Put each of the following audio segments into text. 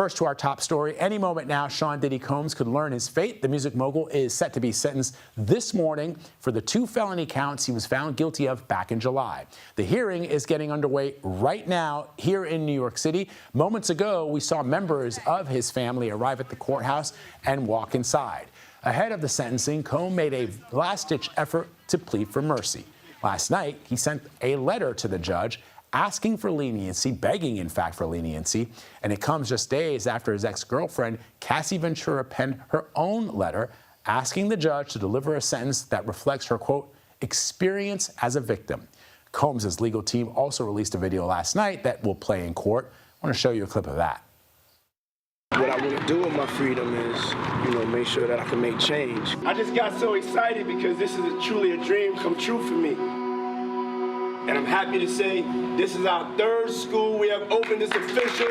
first to our top story. Any moment now, Sean Diddy Combs could learn his fate. The music mogul is set to be sentenced this morning for the 2 felony counts he was found guilty of back in July. The hearing is getting underway right now here in New York City. Moments ago, we saw members of his family arrive at the courthouse and walk inside. Ahead of the sentencing, Combs made a last-ditch effort to plead for mercy. Last night, he sent a letter to the judge asking for leniency, begging, in fact, for leniency, and it comes just days after his ex-girlfriend, Cassie Ventura, penned her own letter asking the judge to deliver a sentence that reflects her, quote, experience as a victim. Combs' legal team also released a video last night that will play in court. I want to show you a clip of that. What I want to do with my freedom is, make sure that I can make change. I just got so excited because this is truly a dream come true for me. And I'm happy to say this is our 3rd school we have opened. It's official.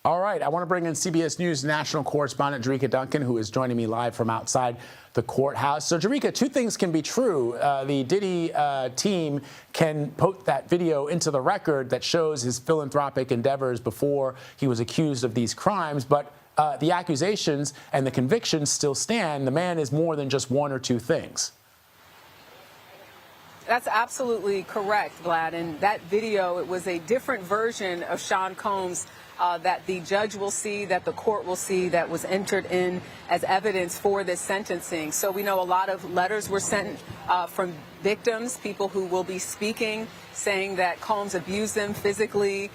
All right, I want to bring in CBS News national correspondent Jericka Duncan, who is joining me live from outside the courthouse. So, Jericka, 2 things can be true. The Diddy team can put that video into the record that shows his philanthropic endeavors before he was accused of these crimes, but the accusations and the convictions still stand. The man is more than just 1 or 2 things. That's absolutely correct, Vlad. And that video, it was a different version of Sean Combs that the judge will see, that the court will see, that was entered in as evidence for this sentencing. So we know a lot of letters were sent from victims, people who will be speaking, saying that Combs abused them physically,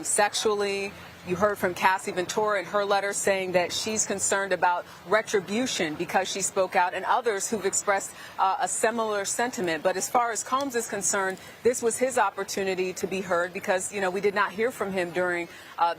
sexually. You heard from Cassie Ventura in her letter saying that she's concerned about retribution because she spoke out, and others who've expressed a similar sentiment. But as far as Combs is concerned, this was his opportunity to be heard because, we did not hear from him during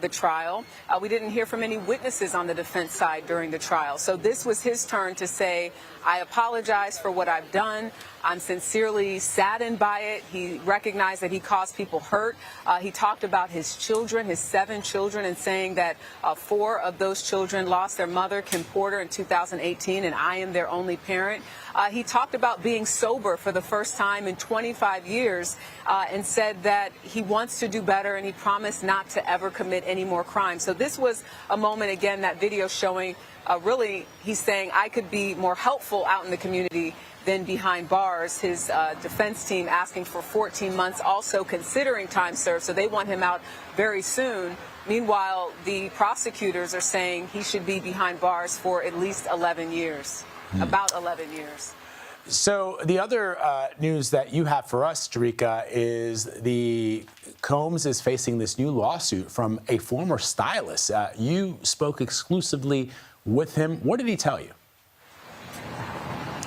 the trial. We didn't hear from any witnesses on the defense side during the trial. So this was his turn to say, I apologize for what I've done. I'm sincerely saddened by it. He recognized that he caused people hurt. He talked about his children, his 7 children, and saying that 4 of those children lost their mother, Kim Porter, in 2018, and I am their only parent. He talked about being sober for the first time in 25 years and said that he wants to do better and he promised not to ever commit any more crimes. So this was a moment, again, that video showing really he's saying I could be more helpful out in the community than behind bars. His defense team asking for 14 months, also considering time served, so they want him out very soon. Meanwhile, the prosecutors are saying he should be behind bars for at least 11 years, about 11 years. So the other news that you have for us, Jericka, is the Combs is facing this new lawsuit from a former stylist. You spoke exclusively with him. What did he tell you?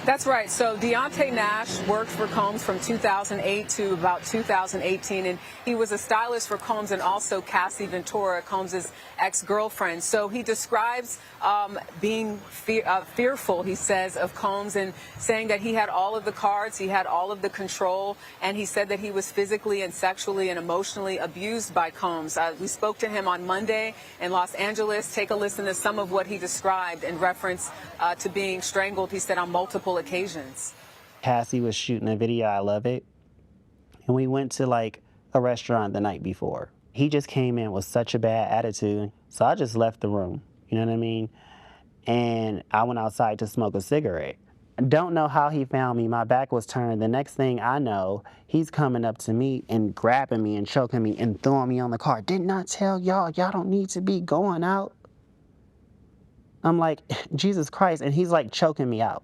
That's right. So Deontay Nash worked for Combs from 2008 to about 2018, and he was a stylist for Combs and also Cassie Ventura, Combs' ex-girlfriend. So he describes being fearful, he says, of Combs and saying that he had all of the cards, he had all of the control, and he said that he was physically and sexually and emotionally abused by Combs. We spoke to him on Monday in Los Angeles. Take a listen to some of what he described in reference to being strangled, he said, on multiple occasions. Cassie was shooting a video, I love it, and we went to like a restaurant the night before. He just came in with such a bad attitude, so I just left the room, you know what I mean? And I went outside to smoke a cigarette. Don't know how he found me. My back was turned. The next thing I know, he's coming up to me and grabbing me and choking me and throwing me on the car. Didn't I tell y'all don't need to be going out? I'm like, Jesus Christ, and he's like choking me out.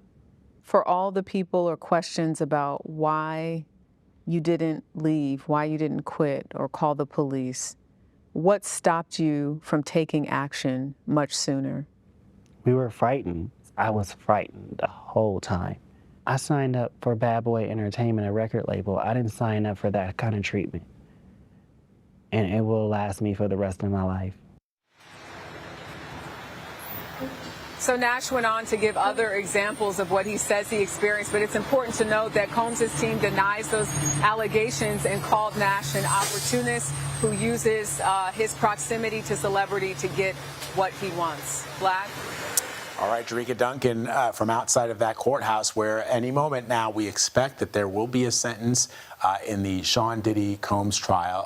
For all the people or questions about why you didn't leave, why you didn't quit or call the police, what stopped you from taking action much sooner? We were frightened. I was frightened the whole time. I signed up for Bad Boy Entertainment, a record label. I didn't sign up for that kind of treatment. And it will last me for the rest of my life. So Nash went on to give other examples of what he says he experienced, but it's important to note that Combs' team denies those allegations and called Nash an opportunist who uses his proximity to celebrity to get what he wants. Vlad? All right, Jericka Duncan from outside of that courthouse, where any moment now we expect that there will be a sentence in the Sean Diddy Combs trial.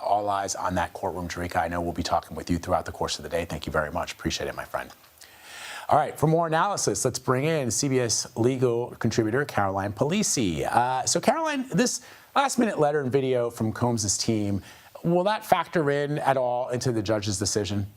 All eyes on that courtroom, Jericka. I know we'll be talking with you throughout the course of the day. Thank you very much. Appreciate it, my friend. All right, for more analysis, let's bring in CBS legal contributor Caroline Polisi. So, Caroline, this last-minute letter and video from Combs' team, will that factor in at all into the judge's decision?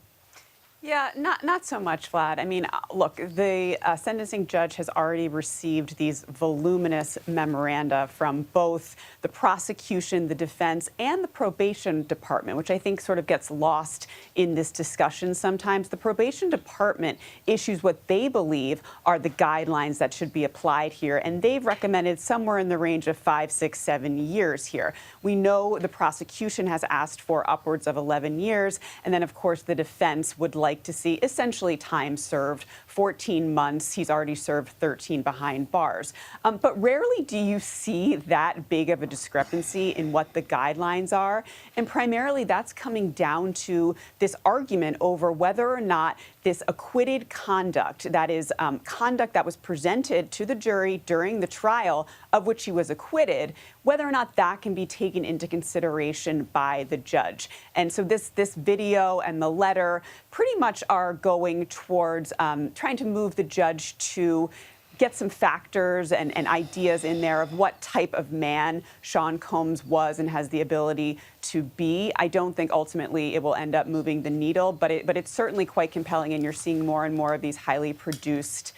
Yeah, not so much, Vlad. I mean, look, the sentencing judge has already received these voluminous memoranda from both the prosecution, the defense, and the probation department, which I think sort of gets lost in this discussion sometimes. The probation department issues what they believe are the guidelines that should be applied here, and they've recommended somewhere in the range of 5, 6, 7 years here. We know the prosecution has asked for upwards of 11 years, and then, of course, the defense would like to see essentially time served, 14 months. He's already served 13 behind bars. But rarely do you see that big of a discrepancy in what the guidelines are. And primarily that's coming down to this argument over whether or not this acquitted conduct, that is conduct that was presented to the jury during the trial of which he was acquitted, whether or not that can be taken into consideration by the judge. And so this video and the letter pretty much are going towards trying to move the judge to get some factors and ideas in there of what type of man Sean Combs was and has the ability to be. I don't think ultimately it will end up moving the needle, but it's certainly quite compelling, and you're seeing more and more of these highly produced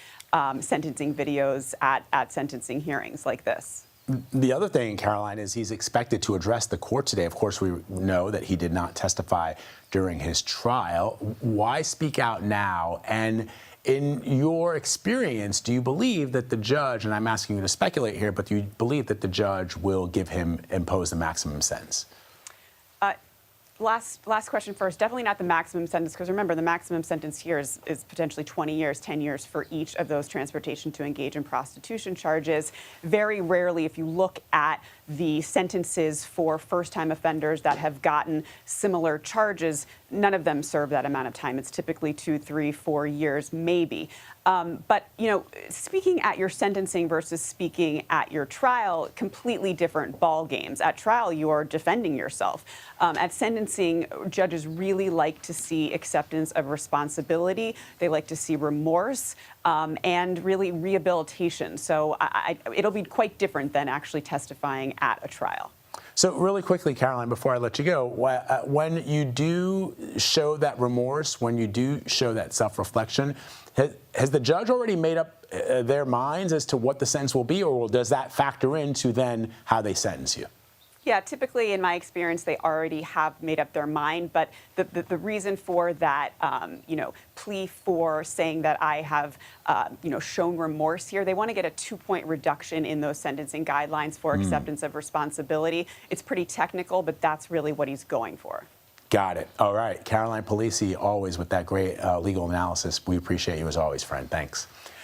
sentencing videos at sentencing hearings like this. The other thing, Caroline, is he's expected to address the court today. Of course, we know that he did not testify during his trial. Why speak out now? And in your experience, do you believe that the judge, and I'm asking you to speculate here, but do you believe that the judge will impose the maximum sentence? Last question first. Definitely not the maximum sentence, because remember, the maximum sentence here is potentially 20 years, 10 years for each of those transportation to engage in prostitution charges. Very rarely, if you look at the sentences for first-time offenders that have gotten similar charges, none of them serve that amount of time. It's typically 2, 3, 4 years, maybe. But, you know, speaking at your sentencing versus speaking at your trial, completely different ball games. At trial, you are defending yourself. At sentencing, judges really like to see acceptance of responsibility. They like to see remorse and really rehabilitation. So it'll be quite different than actually testifying at a trial. So really quickly, Caroline, before I let you go, when you do show that remorse, when you do show that self-reflection, has the judge already made up their minds as to what the sentence will be, or does that factor into then how they sentence you? Yeah, typically in my experience, they already have made up their mind. But the reason for that, plea for saying that I have, shown remorse here, they want to get a 2-point reduction in those sentencing guidelines for acceptance of responsibility. It's pretty technical, but that's really what he's going for. Got it. All right. Caroline Polisi, always with that great legal analysis. We appreciate you as always, friend. Thanks.